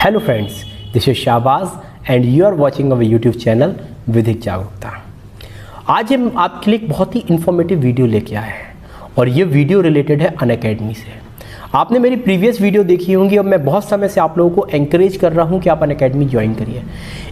Hello friends, this is Shahbaz and you are watching our YouTube channel विधिक जागरूकता। आज हम आपके लिए एक बहुत ही इंफॉर्मेटिव वीडियो लेके आए हैं और ये वीडियो रिलेटेड है अनअकैडमी से। आपने मेरी प्रीवियस वीडियो देखी होंगी और मैं बहुत समय से आप लोगों को एंकरेज कर रहा हूं कि आप अनअकैडमी ज्वाइन करिए।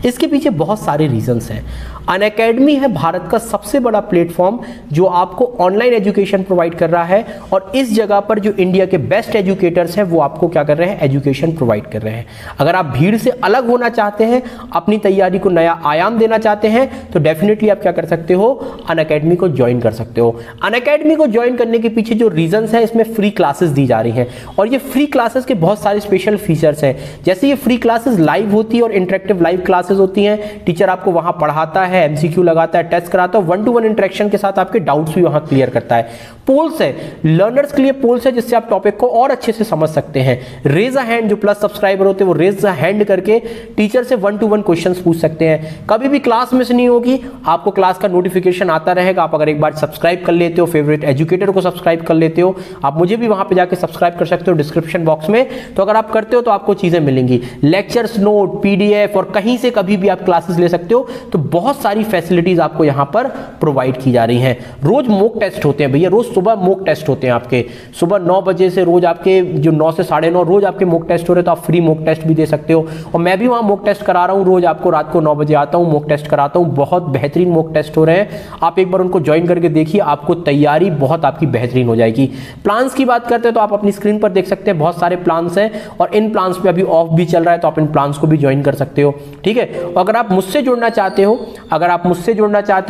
इसके पीछे बहुत सारे रीजंस हैं। अनअकैडमी है भारत का सबसे बड़ा प्लेटफॉर्म जो आपको ऑनलाइन एजुकेशन प्रोवाइड कर रहा है और इस जगह पर जो इंडिया के बेस्ट एजुकेटर्स हैं वो आपको क्या कर रहे हैं, एजुकेशन प्रोवाइड कर रहे हैं। अगर आप भीड़ से अलग होना चाहते हैं, अपनी तैयारी को नया आयाम देना चाहते हैं तो डेफिनेटली आप क्या कर सकते हो, अनअकैडमी को ज्वाइन कर सकते हो। अनअकैडमी को ज्वाइन करने के पीछे जो रीजंस है, इसमें फ्री क्लासेस दी जा रही हैं और ये फ्री क्लासेस के बहुत सारे स्पेशल फीचर्स हैं। जैसे ये फ्री क्लासेस लाइव होती है और इंटरेक्टिव लाइव क्लासेस होती हैं। टीचर आपको वहां पढ़ाता है, एमसीक्यू लगाता है, टेस्ट कराता है, 1-to-1 इंटरेक्शन के साथ आपके डाउट्स भी वहां क्लियर करता है। पोल्स है, लर्नर्स के लिए पोल्स है जिससे आप टॉपिक को और अच्छे से समझ सकते हैं। रेज अ हैंड, जो प्लस सब्सक्राइबर होते हैं वो रेज अ हैंड करके टीचर से 1-to-1 क्वेश्चंस पूछ सकते हैं। कभी भी क्लास मिस नहीं होगी, आपको क्लास का नोटिफिकेशन आता रहेगा। आप अगर एक बार सब्सक्राइब कर लेते हो, फेवरेट एजुकेटर को सब्सक्राइब कर लेते हो, आप मुझे भी वहां पे जाके सब्सक्राइब कर सकते हो डिस्क्रिप्शन बॉक्स में। तो अगर आप करते हो तो आपको चीजें मिलेंगी, लेक्चर्स, नोट, पीडीएफ और कहीं से कभी भी आप क्लासेस ले सकते हो। तो बहुत सारी फैसिलिटीज आपको यहां पर प्रोवाइड की जा रही हैं। रोज मॉक टेस्ट होते हैं भैया, रोज सुबह मॉक टेस्ट होते हैं आपके। सुबह 9 बजे से रोज आपके जो 9 से 9:30 रोज आपके मॉक टेस्ट हो रहे हैं, तो आप फ्री मॉक टेस्ट भी दे सकते हो। और मैं भी वहां मॉक टेस्ट करा रहा हूं, रोज आपको रात को 9 बजे आता हूं, मॉक टेस्ट कराता हूं। बहुत बेहतरीन मॉक टेस्ट हो रहे हैं, आप एक बार उनको ज्वाइन करके देखिए, आपको तैयारी बहुत आपकी बेहतरीन हो जाएगी। प्लान्स की बात करते हैं तो आप अपनी स्क्रीन पर देख सकते हैं, बहुत सारे प्लान्स हैं और इन प्लान्स पे अभी ऑफ भी चल रहा है, तो आप इन प्लान्स को भी ज्वाइन कर सकते हो। ठीक है, अगर आप मुझसे जुड़ना चाहते हो,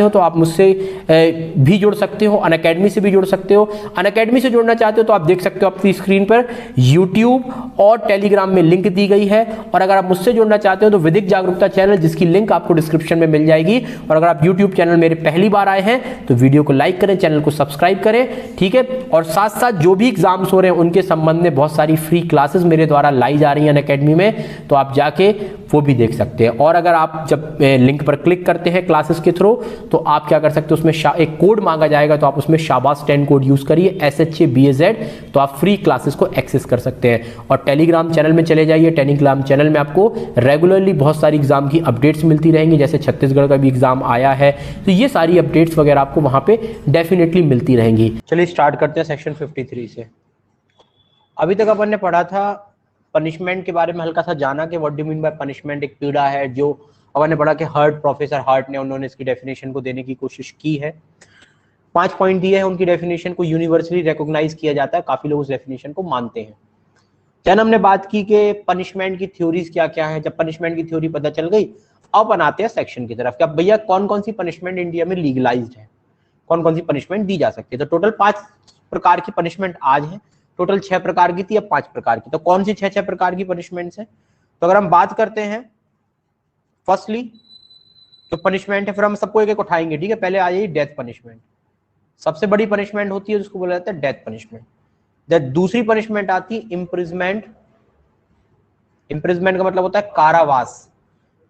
तो आप मुझसे भी जुड़ सकते हो, अनअकैडमी से भी जुड़ सकते हो। अनअकैडमी से जुड़ना चाहते हो तो आप देख सकते हो अपनी स्क्रीन पर यूट्यूब और टेलीग्राम में लिंक दी गई है। और अगर आप मुझसे जुड़ना चाहते हो तो विधिक जागरूकता चैनल, जिसकी लिंक आपको डिस्क्रिप्शन में मिल जाएगी। और अगर आप यूट्यूब चैनल मेरे पहली बार आए हैं तो वीडियो को लाइक करें, चैनल को सब्सक्राइब करें। ठीक है, और साथ साथ जो भी एग्जाम्स हो रहे हैं उनके संबंध में बहुत सारी फ्री क्लासेस मेरे द्वारा लाई जा रही हैं अनअकैडमी में, तो आप जाके वो भी देख सकते हैं। और अगर आप जब लिंक पर क्लिक करते हैं क्लासेस के थ्रू, तो आप क्या कर सकते हो, उसमें एक कोड मांगा जाएगा, तो आप उसमें शाबाश 10 कोड यूज करिए, SHABAZ, तो आप फ्री क्लासेस को एक्सेस कर सकते हैं। और टेलीग्राम चैनल में चले जाइए, टेलीग्राम चैनल में आपको रेगुलरली बहुत सारी एग्जाम की अपडेट्स मिलती रहेंगी। जैसे छत्तीसगढ़ का भी एग्जाम आया है, तो ये सारी अपडेट्स वगैरह आपको वहां पे डेफिनेटली मिलती रहेंगी। चलिए स्टार्ट करते हैं सेक्शन 53 से। अभी तक अपन ने पढ़ा था पनिशमेंट के बारे में, हल्का सा जाना कि what do mean by punishment. एक पीड़ा है जो अपन ने पढ़ा कि प्रोफेसर हार्ट ने, उन्होंने इसकी डेफिनेशन को देने की कोशिश की है। 5 पॉइंट दिए हैं, उनकी डेफिनेशन को यूनिवर्सली रिकॉग्नाइज किया जाता है, काफी लोग उस डेफिनेशन को मानते हैं। चैन हमने बात की कि पनिशमेंट की थ्योरीज क्या क्या है। जब पनिशमेंट की थ्योरी पता चल गई, अब बनाते हैं सेक्शन की तरफ कि अब भैया कौन कौन सी पनिशमेंट इंडिया में लीगलाइज्ड है, कौन कौन सी पनिशमेंट दी जा सकती है। तो टोटल 5 प्रकार की पनिशमेंट आज है। टोटल 6 प्रकार की थी, अब 5 प्रकार की। तो कौन सी 6 प्रकार की पनिशमेंट्स है, तो अगर हम बात करते हैं फर्स्टली जो पनिशमेंट है, फिर हम सबको एक एक उठाएंगे। ठीक है, पहले आ जाइए डेथ पनिशमेंट। सबसे बड़ी पनिशमेंट होती है जिसको बोला जाता है डेथ पनिशमेंट। दूसरी पनिशमेंट आती है इम्प्रिजमेंट। इम्प्रिजमेंट का मतलब होता है कारावास,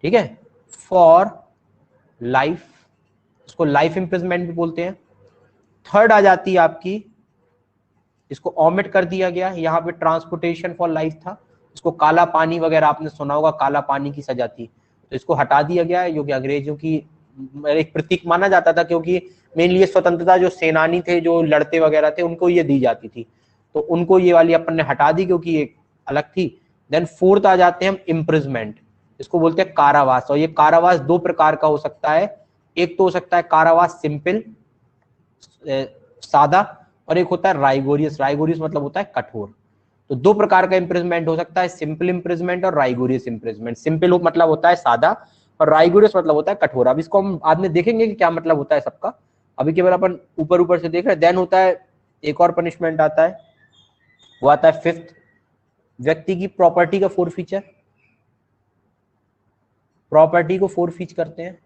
ठीक है, फॉर लाइफ, इसको लाइफ इम्प्रिजमेंट भी बोलते हैं। थर्ड आ जाती है आपकी, इसको ऑमिट कर दिया गया, यहाँ पे ट्रांसपोर्टेशन फॉर लाइफ था, इसको काला पानी वगैरह आपने सुना होगा, काला पानी की सजा थी, तो इसको हटा दिया गया है, जो कि अंग्रेजों की एक प्रतीक माना जाता था, क्योंकि मेनली ये स्वतंत्रता जो सेनानी थे, जो लड़ते वगैरह थे, उनको ये दी जाती थी, तो उनको ये वाली अपन ने हटा दी क्योंकि ये अलग थी। देन फोर्थ आ जाते हैं हम इम्प्रिजमेंट, इसको बोलते हैं कारावास। और ये कारावास 2 प्रकार का हो सकता है। एक तो हो सकता है कारावास सिंपल, सादा, और एक होता है राइगोरियस। राइगोरियस मतलब होता है कठोर। तो 2 प्रकार का इम्प्रिजमेंट हो सकता है, सिंपल इम्प्रिजमेंट और राइगोरियस इम्प्रिजमेंट। सिंपल मतलब होता है सादा और राइगोरियस मतलब होता है कठोर। अब इसको हम बाद में देखेंगे कि क्या मतलब होता है सबका, अभी केवल अपन ऊपर ऊपर से देख रहे हैं। देन होता है एक और पनिशमेंट आता है, वो आता है 5th, व्यक्ति की प्रॉपर्टी का फोरफीचर। प्रॉपर्टी को फोरफीच करते हैं,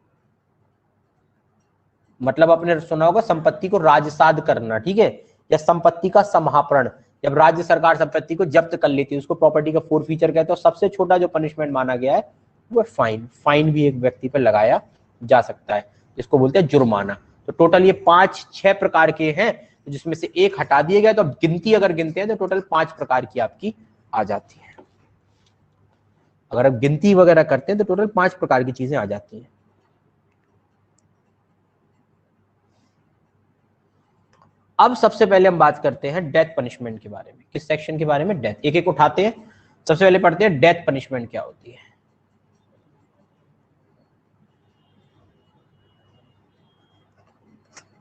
मतलब आपने सुना होगा संपत्ति को राजसाध करना, ठीक है, या संपत्ति का समाहरण। जब राज्य सरकार संपत्ति को जब्त कर लेती है उसको प्रॉपर्टी का फोरफीचर कहते हैं। और सबसे छोटा जो पनिशमेंट माना गया है वो फाइन। फाइन भी एक व्यक्ति पर लगाया जा सकता है, जिसको बोलते हैं जुर्माना। तो टोटल ये 5-6 प्रकार के हैं, जिसमें से एक हटा दिया गया। तो अब गिनती अगर गिनते हैं तो टोटल 5 प्रकार की आपकी आ जाती है। अगर आप गिनती वगैरह करते हैं तो टोटल 5 प्रकार की चीजें आ जाती हैं। अब सबसे पहले हम बात करते हैं डेथ पनिशमेंट के बारे में। किस सेक्शन के बारे में? डेथ। एक एक उठाते हैं। सबसे पहले पढ़ते हैं डेथ पनिशमेंट क्या होती है।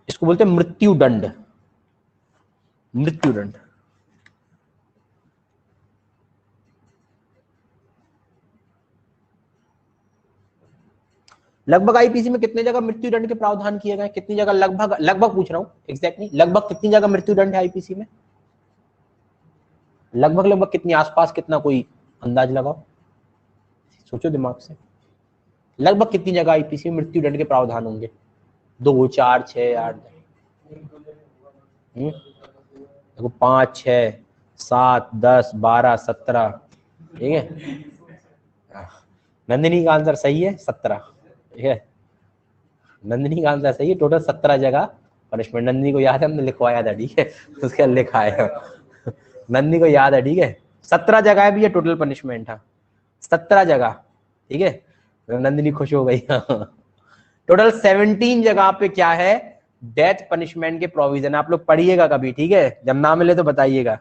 इसको बोलते हैं मृत्युदंड। मृत्युदंड लगभग आईपीसी में कितने जगह मृत्युदंड के प्रावधान किए गए? कितनी जगह? लगभग लगभग पूछ रहा हूं, एग्जैक्टली लगभग कितनी जगह मृत्युदंड है आईपीसी में? लगभग लगभग कितनी? आसपास कितना? कोई अंदाज लगाओ, सोचो दिमाग से। लगभग कितनी जगह आईपीसी में मृत्युदंड के प्रावधान होंगे? 2, 4, 6, 8? देखो 5, 6, 7, 10, 12, 17। ठीक है, नंदिनी का आंसर सही है, 17। ठीक है, नंदिनी का आंसर सही है। टोटल 17 जगह पनिशमेंट। नंदिनी को याद है, हमने लिखवाया था। ठीक है, उसके लिखा है, नंदिनी को याद है। ठीक है, 17 जगह भी ये टोटल पनिशमेंट है, 17 जगह। ठीक है, नंदिनी खुश हो गई। टोटल 17 जगह पे क्या है? डेथ पनिशमेंट के प्रोविजन। आप लोग पढ़िएगा कभी, ठीक है, जब ना मिले तो बताइएगा।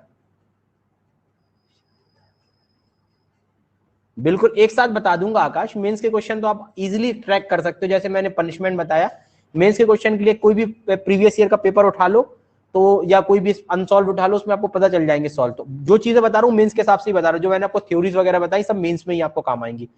बिल्कुल एक साथ बता दूंगा आकाश। मेंस के क्वेश्चन तो आप इजीली ट्रैक कर सकते हो। जैसे मैंने पनिशमेंट बताया, मेंस के क्वेश्चन के लिए कोई भी प्रीवियस ईयर का पेपर उठा लो तो, या कोई भी अनसॉल्व उठा लो, उसमें आपको पता चल जाएंगे सॉल्व। तो जो चीजें बता रहा हूँ मेंस के हिसाब से ही बता रहा हूँ। जो मैंने आपको थ्योरीज वगैरह बताई सब मेंस में ही आपको काम आएंगी।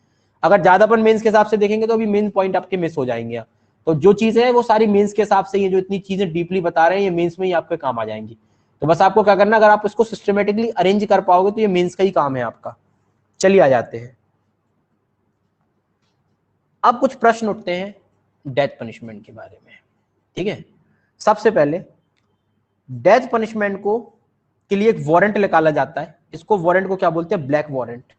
अगर ज्यादा अपन मेंस के हिसाब से देखेंगे तो अभी मेन पॉइंट आपके मिस हो जाएंगे। तो जो चीजें है वो सारी मेंस के हिसाब से ही, जो इतनी चीजें डीपली बता रहे हैं ये मेंस में ही आपके काम आ जाएंगी। तो बस आपको क्या करना, अगर आप इसको सिस्टमेटिकली अरेंज कर पाओगे तो ये मेंस का ही काम है आपका। चलिए आ जाते हैं। अब कुछ प्रश्न उठते हैं डेथ पनिशमेंट के बारे में। ठीक है, सबसे पहले डेथ पनिशमेंट को के लिए एक वारंट निकाला जाता है। इसको वारंट को क्या बोलते हैं? Black warrant.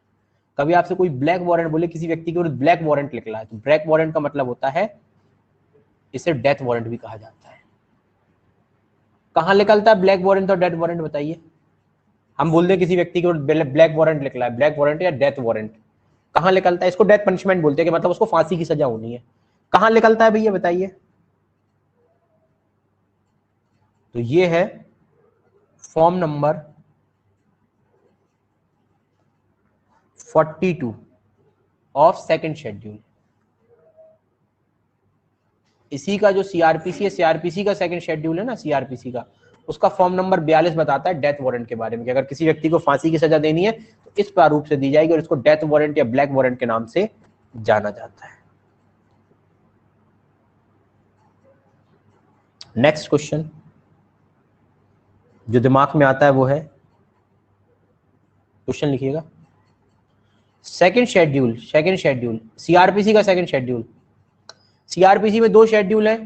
कभी आपसे कोई ब्लैक वारंट बोले, किसी व्यक्ति के विरुद्ध ब्लैक वारंट निकला है, तो ब्लैक वारंट का मतलब होता है, इसे डेथ वारंट भी कहा जाता है। कहां निकलता है ब्लैक वारंट और डेथ वारंट? बताइए। हम बोल दें किसी व्यक्ति के विरुद्ध ब्लैक वारंट निकला है, ब्लैक वारंट या डेथ वारंट, कहां निकलता है? इसको डेथ पनिशमेंट बोलते हैं कि मतलब उसको फांसी की सजा होनी है। कहां निकलता है भैया बताइए? तो ये है form number 42 of second schedule. इसी का जो सीआरपीसी है, सीआरपीसी का सेकंड शेड्यूल है ना, सीआरपीसी का, उसका फॉर्म नंबर 42 बताता है डेथ वारंट के बारे में कि अगर किसी व्यक्ति को फांसी की सजा देनी है तो इस प्रारूप से दी जाएगी और इसको डेथ वारंट या ब्लैक वारंट के नाम से जाना जाता है। नेक्स्ट क्वेश्चन जो दिमाग में आता है वो है, क्वेश्चन लिखिएगा, सेकंड शेड्यूल सीआरपीसी का सेकंड शेड्यूल। सीआरपीसी में 2 शेड्यूल है,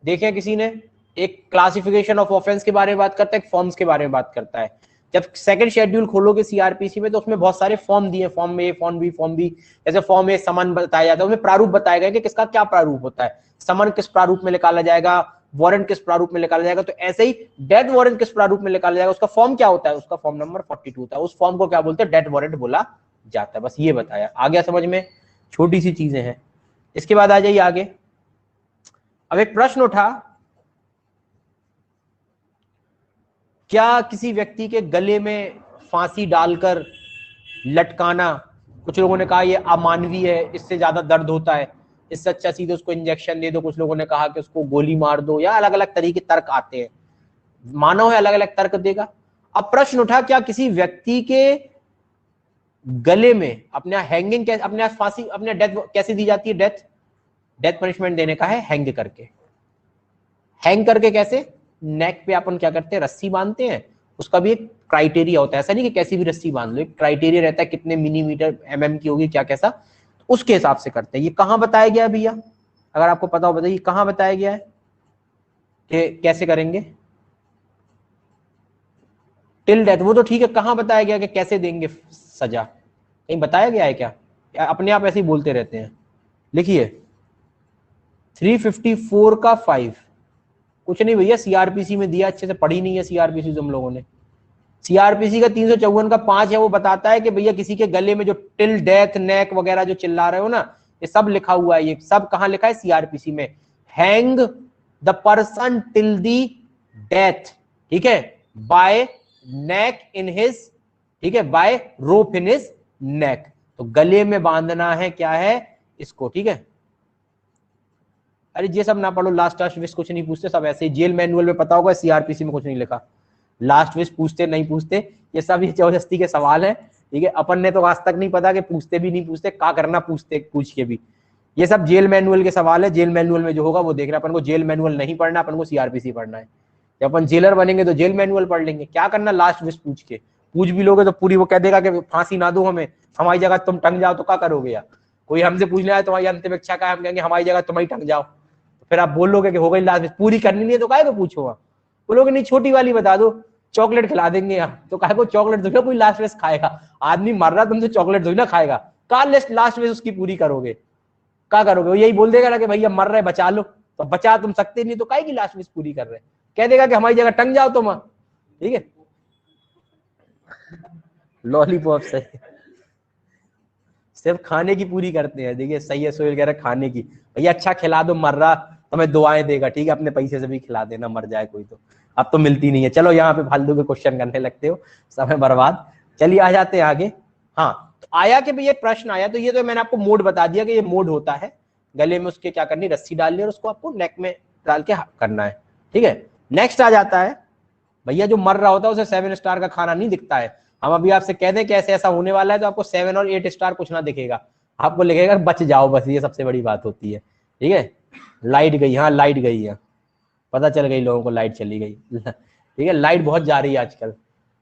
देखें किसी ने, एक क्लासिफिकेशन ऑफ ऑफेंस के बारे में बात करता है, एक फॉर्म्स के बारे में बात करता है। जब सेकंड शेड्यूल खोलोगे सीआरपीसी में तो उसमें बहुत सारे फॉर्म दिए, फॉर्म ए, फॉर्म बी, फॉर्म बी। जैसे फॉर्म ए समन बताया जाता है, उसमें प्रारूप बताया गया कि किसका क्या प्रारूप होता है, समन किस प्रारूप में निकाला जाएगा, वारंट किस प्रारूप में निकाला जाएगा। तो ऐसे ही डेथ वारंट किस प्रारूप में निकाला जाएगा, उसका फॉर्म क्या होता है, उसका फॉर्म नंबर 42 होता है। उस फॉर्म को क्या बोलते हैं? डेथ वारंट बोला जाता है। बस ये बताया, आ गया समझ में? छोटी सी चीजें हैं। इसके बाद आ जाइए आगे। अब एक प्रश्न उठा, क्या किसी व्यक्ति के गले में फांसी डालकर लटकाना, कुछ लोगों ने कहा यह अमानवीय है, इससे ज्यादा दर्द होता है, इससे अच्छा सीधे उसको इंजेक्शन दे दो। कुछ लोगों ने कहा कि उसको गोली मार दो, या अलग अलग तरीके तर्क आते हैं। मानव है, अलग अलग तर्क देगा। अब प्रश्न उठा, क्या किसी व्यक्ति के गले में अपने हैंगिंग, अपने फांसी, अपने डेथ कैसे दी जाती है? डेथ पनिशमेंट देने का है हैंग करके। हैंग करके कैसे? नेक पे अपन क्या करते हैं? रस्सी बांधते हैं। उसका भी एक क्राइटेरिया होता है, ऐसा नहीं कि कैसी भी रस्सी बांध लो, एक क्राइटेरिया रहता है, कितने मिलीमीटर mm की होगी, क्या कैसा, उसके हिसाब से करते हैं। ये कहां बताया गया है भैया? अगर आपको पता हो बताइए, कहां बताया गया है कि कैसे करेंगे? टिल डेथ, वो तो ठीक है, कहां बताया गया कि कैसे देंगे सजा? कहीं बताया गया है क्या? अपने आप ऐसे ही बोलते रहते हैं। लिखिए 354 का 5। कुछ नहीं भैया, सीआरपीसी में दिया, अच्छे से पढ़ी नहीं है सीआरपीसी तुम लोगों ने। सीआरपीसी का 354 का 5 है, वो बताता है कि भैया किसी के गले में जो टिल डेथ नेक वगैरह जो चिल्ला रहे हो ना, ये सब लिखा हुआ है। ये सब कहां लिखा है? सीआरपीसी में। Hang the person till the death, ठीक है, बाय नेक इन हिज, ठीक है, bye rope in his neck. तो गले में बांधना है क्या है इसको, ठीक है। अरे ये सब ना पढ़ो, लास्ट विश कुछ नहीं पूछते, सब ऐसे ही जेल मैनुअल में पता होगा, सीआरपीसी में कुछ नहीं लिखा। लास्ट विश पूछते नहीं पूछते, ये सब ये जबरदस्ती के सवाल है, ठीक है। अपन ने तो आज तक नहीं पता कि पूछते भी नहीं पूछते, क्या करना पूछते पूछ के भी। ये सब जेल मैनुअल के सवाल है, जेल मैनुअल में जो होगा वो देख रहे हैं। अपन को जेल मैनुअल नहीं पढ़ना, अपन को सीआरपीसी पढ़ना है। जब अपन जेलर बनेंगे तो जेल मैनुअल पढ़ लेंगे। क्या करना लास्ट विश पूछ के, पूछ भी लोगे तो पूरी वो कह देगा कि फांसी ना दो हमें, हमारी जगह तुम टंग जाओ, तो क्या करोगे यार। कोई हमसे पूछने आए तुम्हारी अंतिम इच्छा का, हम कहेंगे हमारी जगह तुम ही टंग जाओ, तो फिर आप बोलोगे कि हो गई लास्ट विश, पूरी करनी नहीं है तो काहे को पूछो आप। बोलोगे नहीं छोटी वाली बता दो, चॉकलेट खिला देंगे यहाँ, तो काहे को चॉकलेट दो, कोई लास्ट विश खाएगा। आदमी मर रहा तुमसे चॉकलेट दो ना खाएगा, का लास्ट विश उसकी पूरी करोगे, क्या करोगे। वो यही बोल देगा ना कि भैया मर रहे बचा लो, तो बचा तुम सकते नहीं तो काहे की लास्ट विश पूरी कर रहे, कह देगा कि हमारी जगह टंग जाओ तुम, ठीक है। लॉलीपॉप सही, सिर्फ खाने की पूरी करते हैं। देखिए सही है सोहेल कह रहा खाने की, भैया अच्छा खिला दो, मर रहा तुम्हें दुआएं देगा, ठीक है, अपने पैसे से भी खिला देना, मर जाए कोई तो, अब तो मिलती नहीं है। चलो यहाँ पे फालतू के क्वेश्चन करने लगते हो, समय बर्बाद। चलिए आ जाते हैं आगे। हाँ तो आया कि भैया प्रश्न आया, तो ये तो मैंने आपको मोड बता दिया कि ये मोड होता है, गले में उसके क्या करनी, रस्सी डालनी और उसको आपको नेक में डाल के करना है, ठीक है। नेक्स्ट आ जाता है भैया जो मर रहा होता है उसे 7 स्टार का खाना नहीं दिखता है। हम अभी आपसे कह दें कि ऐसे ऐसा होने वाला है तो आपको 7 और 8 स्टार कुछ ना दिखेगा, आपको लिखेगा बच जाओ बस, ये सबसे बड़ी बात होती है, ठीक है। लाइट गई, हाँ लाइट गई है, पता चल गई लोगों को, लाइट चली गई, ठीक है। लाइट बहुत जा रही है आजकल,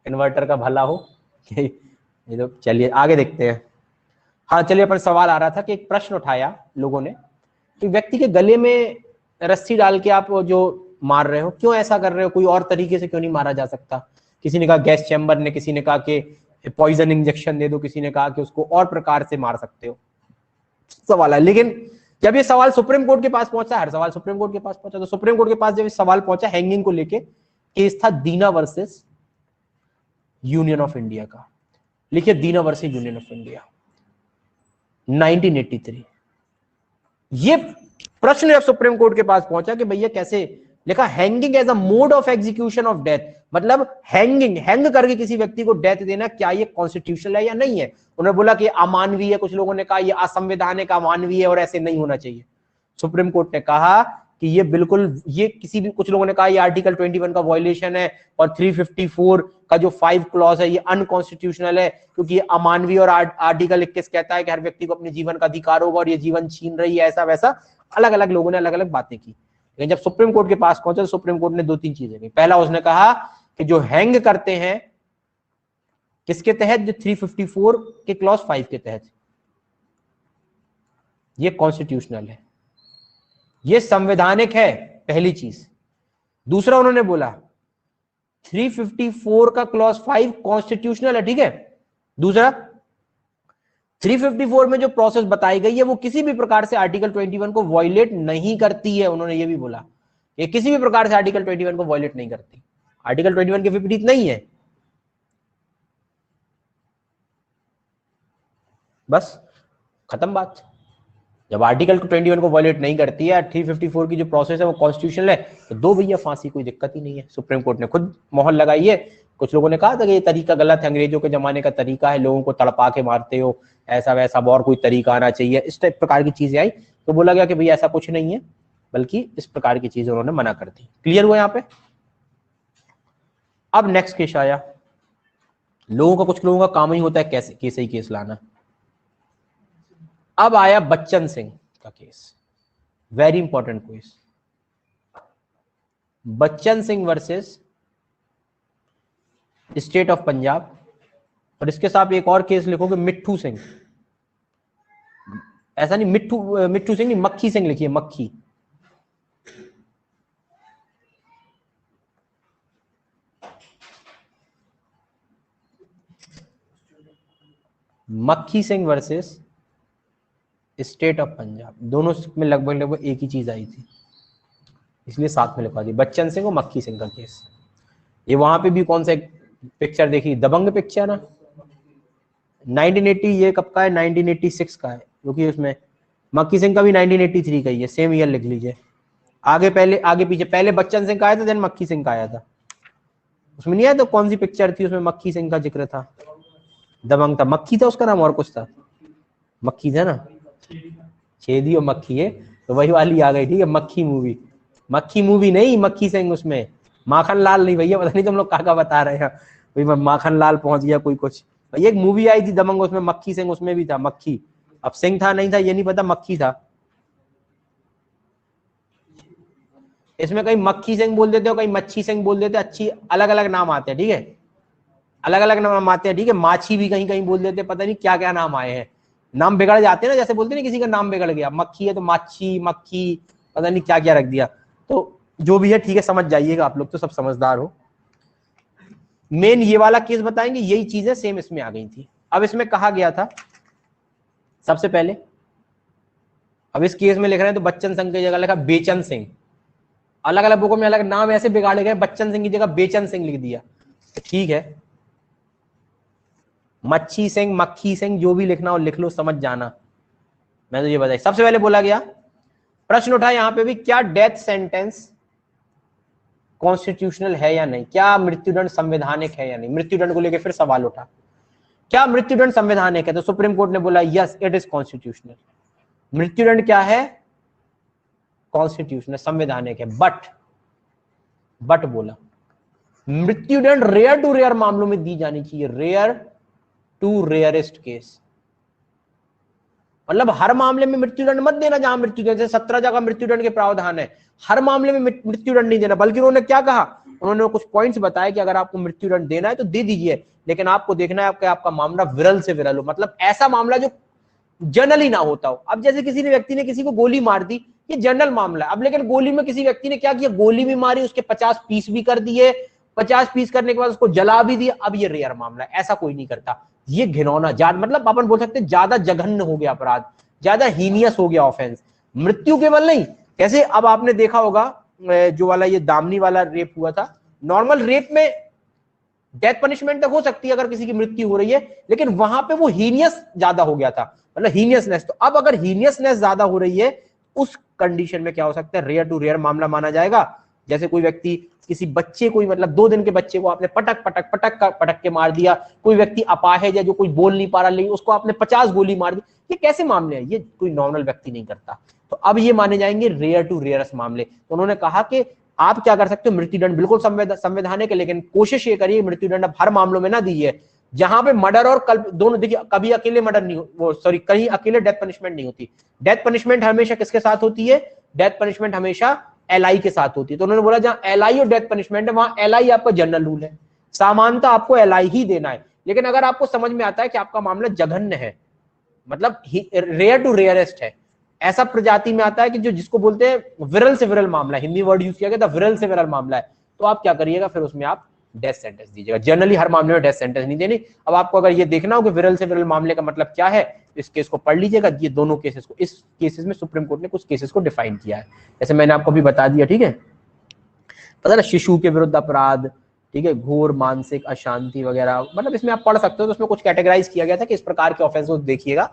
इन्वर्टर का भला हो। ये तो चलिए आगे देखते हैं। हाँ चलिए अपन सवाल आ रहा था कि एक प्रश्न उठाया लोगों ने कि व्यक्ति के गले में रस्सी डाल के आप जो मार रहे हो, क्यों ऐसा कर रहे हो, कोई और तरीके से क्यों नहीं मारा जा सकता। किसी ने कहा गैस चैम्बर ने, किसी ने कहा कि पॉइजन इंजेक्शन दे दो, किसी ने कहा कि उसको और प्रकार से मार सकते हो। सवाल है, लेकिन जब ये सवाल सुप्रीम कोर्ट के पास पहुंचा, हर सवाल सुप्रीम कोर्ट के पास पहुंचा, तो सुप्रीम कोर्ट के पास जब सवाल पहुंचा हैंगिंग को लेके, केस था दीना वर्सेस यूनियन ऑफ इंडिया का। लिखिए दीना वर्सेस यूनियन ऑफ इंडिया 1983। ये प्रश्न जब सुप्रीम कोर्ट के पास पहुंचा कि भैया कैसे, लिखा hanging as a mode of execution of death, मतलब हैंग करके किसी व्यक्ति को डेथ देना, क्या ये कॉन्स्टिट्यूशनल है या नहीं है। उन्होंने बोला कि अमानवीय है, कुछ लोगों ने कहा ये असंवैधानिक, अमानवीय है और ऐसे नहीं होना चाहिए। सुप्रीम कोर्ट ने कहा कि ये बिल्कुल, ये किसी भी, कुछ लोगों ने कहा ये आर्टिकल 21 का वायलेशन है और 354 का जो 5 क्लॉज है ये अनकॉन्स्टिट्यूशनल है, क्योंकि ये अमानवीय, और आर्टिकल 21 कहता है कि हर व्यक्ति को अपने जीवन का अधिकार होगा और ये जीवन छीन रही है, ऐसा वैसा। अलग अलग लोगों ने अलग अलग बातें की, लेकिन जब सुप्रीम कोर्ट के पास पहुंचे तो सुप्रीम कोर्ट ने 2-3 चीजें की। पहला उसने कहा कि जो हैंग करते हैं किसके तहत, जो 354 के क्लॉज 5 के तहत, ये कॉन्स्टिट्यूशनल है, ये संवैधानिक है, पहली चीज। दूसरा उन्होंने बोला 354 का क्लॉज 5 कॉन्स्टिट्यूशनल है, ठीक है। दूसरा 354 में जो प्रोसेस बताई गई है वो किसी भी प्रकार से आर्टिकल 21 को वायलेट नहीं करती है। उन्होंने ये भी बोला ये किसी भी प्रकार से आर्टिकल 21 को वायलेट नहीं करती, आर्टिकल 21 के विपरीत नहीं है। बस खत्म बात। जब आर्टिकल 21 को वायलेट नहीं करती है, 354 की जो प्रोसेस है वो कॉन्स्टिट्यूशनल है, तो दो भैया फांसी, कोई दिक्कत ही नहीं है। सुप्रीम कोर्ट ने खुद मोहर लगाई है। कुछ लोगों ने कहा था कि ये तरीका गलत है, अंग्रेजों के जमाने का तरीका है, लोगों को तड़पा के मारते हो, ऐसा वैसा, और कोई तरीका आना चाहिए, इस टाइप प्रकार की चीजें आई। तो बोला गया कि भैया ऐसा कुछ नहीं है, बल्कि इस प्रकार की चीजें उन्होंने मना कर दी। क्लियर हुआ यहाँ पे। अब नेक्स्ट केस आया, लोगों का, कुछ लोगों का काम ही होता है कैसे केस ही केस लाना। अब आया बच्चन सिंह का case, very important case, Bachchan Singh versus state of Punjab. और इसके साथ एक और केस लिखोगे मिट्ठू सिंह, ऐसा नहीं मिट्ठू सिंह नहीं, मक्खी सिंह लिखिए, मक्खी। मक्खी Singh versus state of Punjab, दोनों में लगभग एक ही चीज आई थी, इसलिए साथ में लिखवा दी, बच्चन सिंह और मक्खी सिंह का केस। ये वहां पे भी कौन सा पिक्चर देखी, दबंग पिक्चर ना, 1980, ये कब का है, 1986 का है, क्योंकि उसमें मक्खी सिंह का भी 1983 का ही है, सेम ईयर लिख लीजिए। आगे पहले आगे पीछे, पहले बच्चन सिंह का आया था, देन मक्खी सिंह का आया था। उसमें नहीं आया तो कौन सी पिक्चर थी उसमें मक्खी सिंह का जिक्र था? दबंग था, मक्खी था उसका नाम, और कुछ था, मक्खी था ना, छेदी और मक्खी है, तो वही वाली आ गई, ठीक है, मक्खी मूवी। मक्खी मूवी नहीं, मक्खी सिंह उसमें, माखन लाल नहीं भैया, पता नहीं तुम लोग क्या बता रहे हैं भाई, माखन लाल पहुंच गया कोई कुछ। भैया एक मूवी आई थी दबंग, उसमें मक्खी सिंह उसमें भी था, मक्खी, अब सिंह था नहीं था ये नहीं पता, मक्खी था। इसमें कहीं मक्खी सिंह बोल देते हो, कहीं मच्छी सिंह बोल देते, अच्छी अलग अलग नाम आते हैं, ठीक है, अलग अलग नाम आते हैं, ठीक है। माछी भी कहीं कहीं बोल देते हैं, पता नहीं क्या क्या नाम आए हैं, नाम बिगड़ जाते हैं ना, जैसे बोलते हैं किसी का नाम बिगड़ गया, मक्खी है तो माछी, मक्खी, पता नहीं क्या क्या रख दिया। तो जो भी है ठीक है, समझ जाइएगा, आप लोग तो सब समझदार हो। मेन ये वाला केस बताएंगे, यही चीजें सेम इसमें आ गई थी। अब इसमें कहा गया था सबसे पहले, अब इस केस में लिख रहे हैं तो बच्चन सिंह की जगह लिखा बेचन सिंह, अलग अलग बुकों में अलग नाम ऐसे बिगाड़े गए, बच्चन सिंह की जगह बेचन सिंह लिख दिया, तो ठीक है, मच्छी सिंह, मक्खी सिंह, जो भी लिखना हो लिख लो, समझ जाना। मैं तो ये बताया, सबसे पहले बोला गया, प्रश्न उठा यहां पे भी, क्या डेथ सेंटेंस कॉन्स्टिट्यूशनल है या नहीं, क्या मृत्युदंड संवैधानिक है या नहीं, मृत्युदंड को लेकर फिर सवाल उठा, क्या मृत्युदंड संवैधानिक है? तो सुप्रीम कोर्ट ने बोला यस इट इज कॉन्स्टिट्यूशनल, मृत्युदंड क्या है, कॉन्स्टिट्यूशनल, संवैधानिक है, बट बोला मृत्युदंड रेयर टू रेयर मामलों में दी जानी चाहिए, रेयर टू रेयरेस्ट केस, मतलब हर मामले में मृत्युदंड मत देना, जहां मृत्युदंड, जैसे 17 जगह मृत्युदंड के प्रावधान है, हर मामले में मृत्युदंड नहीं देना, बल्कि उन्होंने क्या कहा, उन्होंने कुछ पॉइंट्स बताए कि अगर आपको मृत्युदंड देना है तो दे दीजिए, लेकिन आपको देखना है आपका मामला विरल से विरल हो, मतलब ऐसा मामला जो जनरली ना होता हो। अब जैसे किसी ने व्यक्ति ने किसी को गोली मार दी, ये जनरल मामला है, अब लेकिन गोली में किसी व्यक्ति ने क्या किया, गोली भी मारी, उसके 50 पीस भी कर दिए, 50 पीस करने के बाद उसको जला भी दिया, अब ये रेयर मामला है, ऐसा कोई नहीं करता, ये घिनौना, मतलब अपन बोल सकते हैं ज्यादा जघन्य हो गया अपराध, ज्यादा हीनियस हो गया ऑफेंस, मृत्यु केवल नहीं। कैसे, अब आपने देखा होगा जो वाला ये दामनी वाला रेप हुआ था, नॉर्मल रेप में डेथ पनिशमेंट तक हो सकती है अगर किसी की मृत्यु हो रही है, लेकिन वहां पे वो हीनियस ज्यादा हो गया था, मतलब हीनियसनेस। तो अब अगर हीनियसनेस ज्यादा हो रही है, उस कंडीशन में क्या हो सकता है, रेयर टू रेयर मामला माना जाएगा। जैसे कोई व्यक्ति किसी बच्चे को, मतलब 2 दिन के बच्चे को आपने पटक के मार दिया, कोई व्यक्ति अपाहिज है जो कोई बोल नहीं पा रहा, लेकिन उसको आपने 50 गोली मार दी, ये कैसे मामले हैं, ये कोई नॉर्मल व्यक्ति नहीं करता, तो अब ये माने जाएंगे रेयर टू रेयरस मामले। तो उन्होंने कहा कि आप क्या कर सकते हो, मृत्युदंड बिल्कुल संवैधानिक है, लेकिन कोशिश ये करिए मृत्युदंड अब हर मामलों में ना दीजिए, जहां पे मर्डर और दोनों, देखिए कभी अकेले मर्डर नहीं वो सॉरी कहीं अकेले डेथ पनिशमेंट नहीं होती, डेथ पनिशमेंट हमेशा किसके साथ होती है, डेथ पनिशमेंट हमेशा एलआई के साथ होती है। तो उन्होंने बोला जहां एलआई और डेथ पनिशमेंट है वहां एलआई आपका जनरल रूल है, सामान्यतः आपको एलआई ही देना है, लेकिन अगर आपको समझ में आता है कि आपका मामला जघन्य है, मतलब रेयर टू रेयरेस्ट है, ऐसा प्रजाति में आता है कि जो जिसको बोलते हैं विरल से विरल मामला, हिंदी वर्ड यूज किया गया था, विरल से विरल मामला है, तो आप क्या करिएगा, फिर उसमें आप डेथ सेंटेंस दीजिएगा। जनरली हर मामले में डेथ सेंटेंस नहीं देनी। अब आपको अगर ये देखना हो कि विरल से विरल मामले का मतलब क्या है, इस केस को पढ़ लीजिएगा, ये दोनों केसेस को, इस केसेस में सुप्रीम कोर्ट ने कुछ केसेस को डिफाइन किया है, जैसे मैंने आपको भी बता दिया, ठीक है, पता ना, शिशु के विरुद्ध अपराध, ठीक है, घोर मानसिक अशांति वगैरह, मतलब इसमें आप पढ़ सकते हो, तो उसमें कुछ कैटेगराइज किया गया था कि इस प्रकार के ऑफेंस को देखिएगा,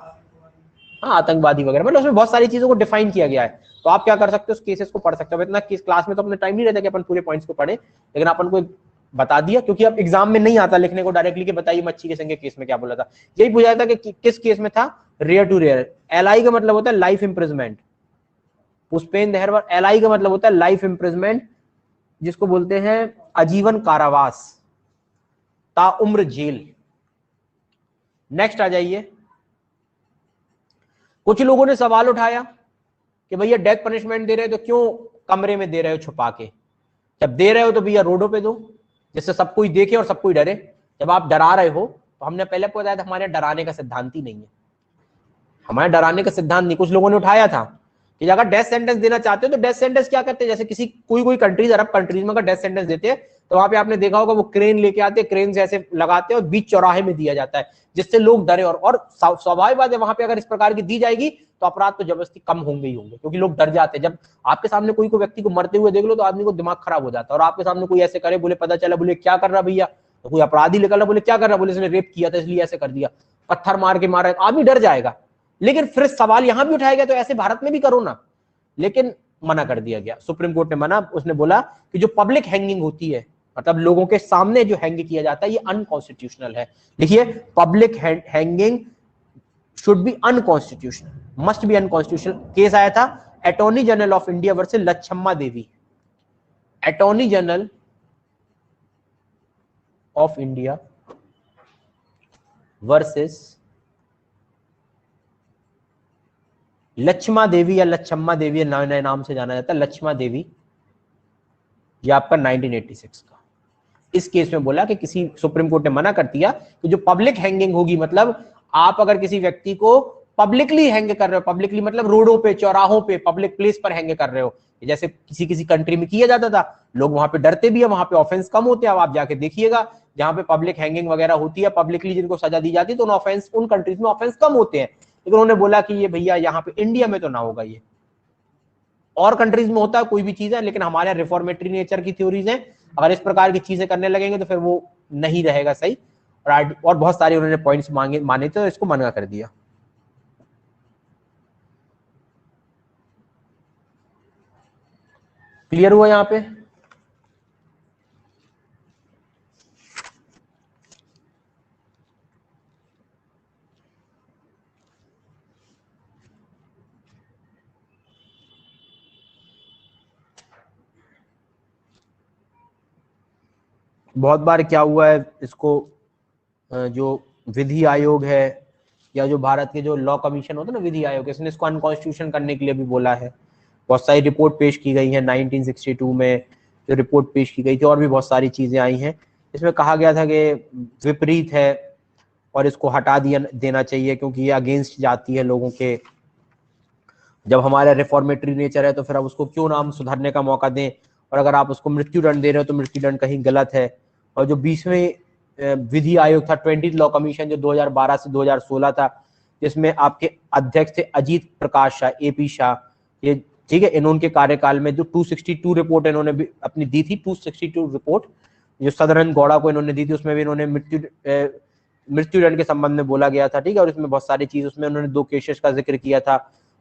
हाँ, आतंकवादी वगैरह, मतलब उसमें बहुत सारी चीजों को डिफाइन किया गया है, तो आप क्या कर सकते हो, उस केसेस को पढ़ सकते हो। इतना क्लास में तो अपने टाइम नहीं रहता कि अपन पूरे पॉइंट्स को पढ़े, लेकिन अपन को बता दिया, क्योंकि अब एग्जाम में नहीं आता लिखने को डायरेक्टली कि बताइए मच्छी के संग के केस में क्या बोला था, यही पूछा था कि किस केस में था, रेयर टू रेयर। एलआई का मतलब होता है लाइफ इंप्रिजमेंट, पुष्पेन दहरवर, एलआई का मतलब होता है लाइफ इंप्रिजमेंट, जिसको बोलते हैं आजीवन कारावास, ताउम्र जेल। नेक्स्ट आ जाइए, कुछ लोगों ने सवाल उठाया कि भैया डेथ पनिशमेंट दे रहे हो तो क्यों कमरे में दे रहे हो छुपा के, जब दे रहे हो तो भैया रोडों पे दो, जिससे सब कोई देखे और सब कोई डरे। जब आप डरा रहे हो, तो हमने पहले आपको बताया था हमारे डराने का सिद्धांत ही नहीं है, हमारे डराने का सिद्धांत नहीं। कुछ लोगों ने उठाया था कि अगर डेथ सेंटेंस देना चाहते हो तो डेथ सेंटेंस क्या करते हैं, जैसे किसी कोई कंट्रीज, अरब कंट्रीज में अगर डेथ सेंटेंस देते हैं तो वहां पे आपने देखा होगा वो क्रेन लेके आते हैं, क्रेन से ऐसे लगाते हैं और बीच चौराहे में दिया जाता है, जिससे लोग डरे। और स्वाभाविक बात है, वहां पे अगर इस प्रकार की दी जाएगी तो अपराध तो जबरदस्ती कम होंगे ही होंगे, क्योंकि लोग डर जाते हैं। जब आपके सामने कोई व्यक्ति को मरते हुए देख लो तो आदमी को दिमाग खराब हो जाता है, और आपके सामने कोई ऐसे करे, बोले पता चला, बोले क्या कर रहा भैया, तो कोई अपराधी निकल रहा, बोले क्या कर रहा, बोले इसने रेप किया था इसलिए ऐसे कर दिया, पत्थर मार के मारा, आदमी डर जाएगा। लेकिन फिर सवाल यहां भी उठाया गया तो ऐसे भारत में भी करो ना, लेकिन मना कर दिया गया, सुप्रीम कोर्ट ने मना। उसने बोला कि जो पब्लिक हैंगिंग होती है, मतलब लोगों के सामने जो हैंग किया जाता है, ये अनकॉन्स्टिट्यूशनल है। देखिए, public hanging should be unconstitutional, must be unconstitutional. Case आया था attorney general of India versus Lachhamma Devi. Attorney general of India versus Lakshma Devi या लच्छम्मा देवी, नए नए नाम से जाना जाता है, लक्ष्मा देवी, ये आपका 1986 का। इस केस में बोला कि किसी, सुप्रीम कोर्ट ने मना कर दिया कि जो पब्लिक हैंगिंग होगी, मतलब आप अगर किसी व्यक्ति को पब्लिकली हैंग कर रहे हो, पब्लिकली मतलब रोडों पे, चौराहों पे, पब्लिक प्लेस पर हैंग कर रहे हो, जैसे किसी किसी कंट्री में किया जाता था, लोग वहां पे डरते भी है, वहां पे ऑफेंस कम होते हैं। अब आप जाके देखिएगा, जहां पे पब्लिक हैंगिंग वगैरह होती है, पब्लिकली जिनको सजा दी जाती है, तो उन कंट्रीज में ऑफेंस कम होते हैं। लेकिन उन्होंने बोला कि ये भैया यहाँ पे इंडिया में तो ना होगा, ये और कंट्रीज में होता है कोई भी चीज है, लेकिन हमारे रिफॉर्मेटरी नेचर की थ्योरीज हैं, अगर इस प्रकार की चीजें करने लगेंगे तो फिर वो नहीं रहेगा सही। और बहुत सारे उन्होंने पॉइंट्स माने थे, तो इसको मना कर दिया। क्लियर हुआ यहाँ पे? बहुत बार क्या हुआ है, इसको जो विधि आयोग है या जो भारत के जो लॉ कमीशन होता है ना, विधि आयोग, इसने इसको अनकॉन्स्टिट्यूशन करने के लिए भी बोला है। बहुत सारी रिपोर्ट पेश की गई है 1962 में, जो रिपोर्ट पेश की गई थी, और भी बहुत सारी चीजें आई हैं। इसमें कहा गया था कि विपरीत है और इसको हटा देना चाहिए, क्योंकि ये अगेंस्ट जाती है लोगों के। जब हमारा रिफॉर्मेटरी नेचर है तो फिर आप उसको क्यों नाम सुधारने का मौका दें, और अगर आप उसको मृत्यु दंड दे रहे हो तो मृत्यु दंड कहीं गलत है। और जो 20वें विधि आयोग था, 20th लॉ कमीशन, जो 2012 से 2016 था, जिसमें आपके अध्यक्ष थे अजीत प्रकाश शाह, एपी शाह, ये ठीक है। इन्होंने कार्यकाल में जो 262 रिपोर्ट इन्होंने भी अपनी दी थी, 262 रिपोर्ट जो सदानंद गौड़ा को इन्होंने दी थी, उसमें भी इन्होंने मृत्यु दंड के संबंध में बोला गया था, ठीक है। और इसमें बहुत सारी चीज, उसमें उन्होंने 2 केसेस का जिक्र किया था,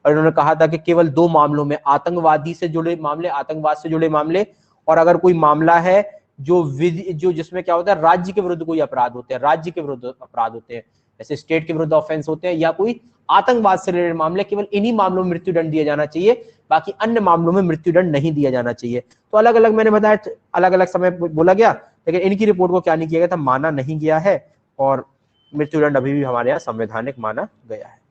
और इन्होंने कहा था कि केवल 2 मामलों में, आतंकवादी से जुड़े मामले, आतंकवाद से जुड़े मामले, और अगर कोई मामला है जो जिसमें क्या होता है, राज्य के विरुद्ध कोई अपराध होते हैं, राज्य के विरुद्ध अपराध होते हैं, जैसे स्टेट के विरुद्ध ऑफेंस होते हैं, या कोई आतंकवाद से रिलेटेड मामले, केवल इन्हीं मामलों में मृत्यु दंड दिया जाना चाहिए, बाकी अन्य मामलों में मृत्यु दंड नहीं दिया जाना चाहिए। तो अलग अलग, मैंने बताया, अलग अलग समय बोला गया, लेकिन इनकी रिपोर्ट को क्या नहीं किया गया था, माना नहीं गया है, और मृत्यु दंड अभी भी हमारे यहाँ संवैधानिक माना गया है।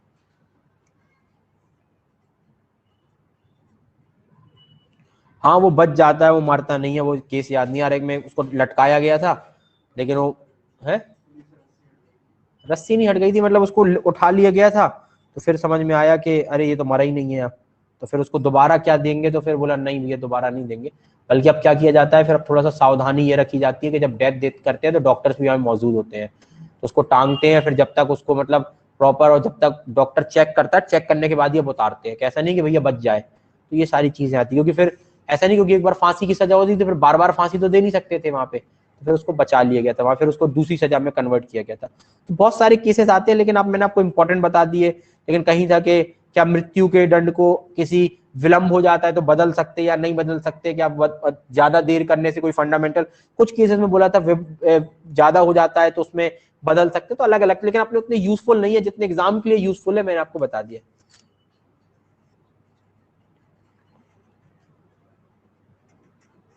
हाँ, वो बच जाता है, वो मरता नहीं है। वो केस याद नहीं आ रहा, एक में उसको लटकाया गया था, लेकिन वो है, रस्सी नहीं हट गई थी, मतलब उसको उठा लिया गया था, तो फिर समझ में आया कि अरे ये तो मरा ही नहीं है, तो फिर उसको दोबारा क्या देंगे, तो फिर बोला नहीं भैया दोबारा नहीं देंगे। बल्कि अब क्या किया जाता है, फिर अब थोड़ा सा सावधानी ये रखी जाती है कि जब डेथ करते हैं तो डॉक्टर्स भी यहाँ मौजूद होते हैं, तो उसको टांगते हैं, फिर जब तक उसको मतलब प्रॉपर, और जब तक डॉक्टर चेक करता है, चेक करने के बाद ये उतारते हैं, ऐसा नहीं कि भैया बच जाए। तो ये सारी चीजें आती है, क्योंकि फिर ऐसा नहीं, क्योंकि एक बार फांसी की सजा होती थी, फिर बार बार फांसी तो दे नहीं सकते थे वहां पे, तो फिर उसको बचा लिया गया था वहां, फिर उसको दूसरी सजा में कन्वर्ट किया गया था। तो बहुत सारे केसेस आते हैं, लेकिन अब मैंने आपको इंपॉर्टेंट बता दिए। लेकिन कहीं था कि क्या मृत्यु के दंड को किसी विलंब हो जाता है तो बदल सकते या नहीं बदल सकते, क्या ज्यादा देर करने से कोई फंडामेंटल, कुछ केसेस में बोला था ज्यादा हो जाता है तो उसमें बदल सकते, तो अलग अलग, लेकिन अपने उतने यूजफुल नहीं है जितने एग्जाम के लिए यूजफुल है, मैंने आपको बता दिया।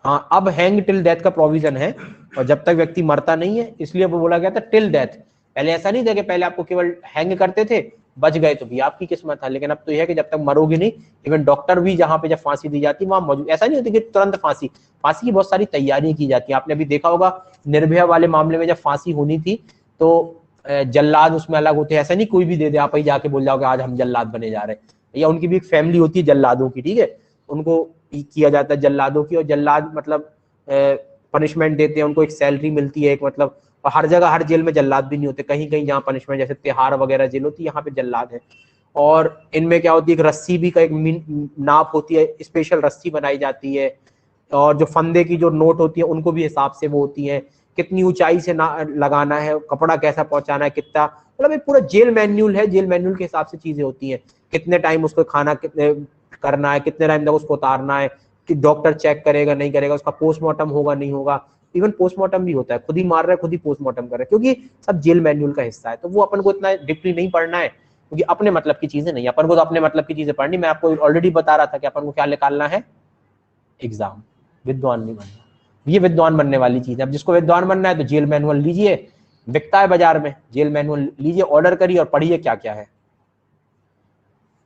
हाँ, अब हैंग टिल डेथ का प्रोविजन है, और जब तक व्यक्ति मरता नहीं है, इसलिए वो बोला गया था टिल डेथ। पहले ऐसा नहीं था कि पहले आपको केवल हैंग करते थे, बच गए तो भी आपकी किस्मत था, लेकिन अब तो यह है कि जब तक मरोगे नहीं, इवन डॉक्टर भी जहां पे जब फांसी दी जाती है वहां मौजूद, ऐसा नहीं होता कि तुरंत फांसी की बहुत सारी तैयारी की जाती है। आपने अभी देखा होगा निर्भया वाले मामले में जब फांसी होनी थी तो जल्लाद उसमें अलग होते हैं, ऐसा नहीं कोई भी दे दे, आप ही जाके बोल जाओगे आज हम जल्लाद बने जा रहे हैं, या उनकी भी एक फैमिली होती है जल्लादों की, ठीक है, उनको किया जाता है जल्लादों की, और जल्लाद मतलब पनिशमेंट देते हैं, उनको एक सैलरी मिलती है, एक मतलब, और हर जगह हर जेल में जल्लाद भी नहीं होते, कहीं कहीं जहाँ पनिशमेंट, जैसे तिहाड़ वगैरह जेल होती है, यहाँ पे जल्लाद है। और इनमें क्या होती है, एक रस्सी भी का एक नाप होती है, स्पेशल रस्सी बनाई जाती है, और जो फंदे की जो नोट होती है उनको भी हिसाब से वो होती है, कितनी ऊंचाई से ना लगाना है, कपड़ा कैसा पहुंचाना है, कितना, मतलब एक पूरा जेल मैन्यूल है। जेल मैन्यूल के हिसाब से चीजें होती हैं, कितने टाइम उसको खाना कितने करना है, कितने टाइम तक उसको उतारना है, कि डॉक्टर चेक करेगा नहीं करेगा, उसका पोस्टमार्टम होगा नहीं होगा, इवन पोस्टमार्टम भी होता है, खुद ही मार रहा है खुद ही पोस्टमार्टम कर रहा है, क्योंकि सब जेल मैन्यूल का हिस्सा है। तो वो अपन को इतना डीपली नहीं पढ़ना है, क्योंकि अपने मतलब की चीजें नहीं, अपन को तो अपने मतलब की चीजें पढ़नी। मैं आपको ऑलरेडी बता रहा था कि अपन को क्या निकालना है, एग्जाम, विद्वान नहीं बनना। ये विद्वान बनने वाली चीज है। अब जिसको विद्वान बनना है तो जेल मैनुअल लीजिए, बिकता है बाजार में, जेल मैनुअल लीजिए, ऑर्डर करिए और पढ़िए क्या क्या है।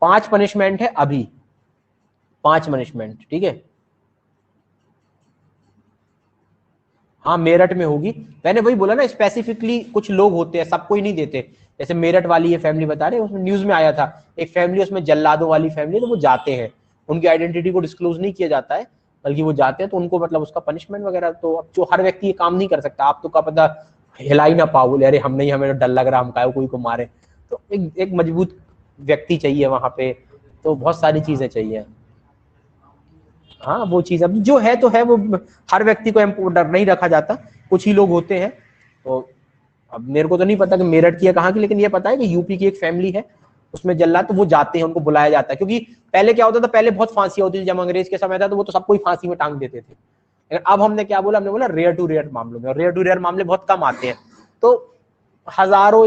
5 पनिशमेंट है अभी, 5 पनिशमेंट, ठीक है। हाँ मेरठ में होगी, मैंने वही बोला ना, स्पेसिफिकली कुछ लोग होते हैं, सबको ही नहीं देते। जैसे मेरठ वाली ये फैमिली बता रहे हैं, उसमें न्यूज में आया था, एक फैमिली, उसमें जल्लादों वाली फैमिली, तो वो जाते हैं, उनकी आइडेंटिटी को डिस्क्लोज नहीं किया जाता है, बल्कि वो जाते हैं तो उनको मतलब उसका पनिशमेंट वगैरह। तो अब जो हर व्यक्ति ये काम नहीं कर सकता, आप तो क्या पता हिला ही ना पाओ, बोले अरे हम नहीं, हमें डर लग रहा, हम काहे कोई को मारे। तो एक मजबूत व्यक्ति चाहिए वहां पे, तो बहुत सारी चीजें चाहिए। हाँ वो चीज अब जो है तो है, वो हर व्यक्ति को डर नहीं रखा जाता, कुछ ही लोग होते हैं। तो अब मेरे को तो नहीं पता कि मेरठ की है कहाँ की, लेकिन ये पता है कि यूपी की एक फैमिली है, उसमें जल्लाद, तो वो जाते हैं, उनको बुलाया जाता है। क्योंकि पहले क्या होता था, पहले बहुत फांसी होती थी, जब अंग्रेज के समय था तो वो तो सबको ही फांसी में टांग देते थे। लेकिन अब हमने क्या बोला, हमने बोला रेयर टू रेयर मामलों में, और रेयर टू रेयर मामले बहुत कम आते हैं। तो हजारों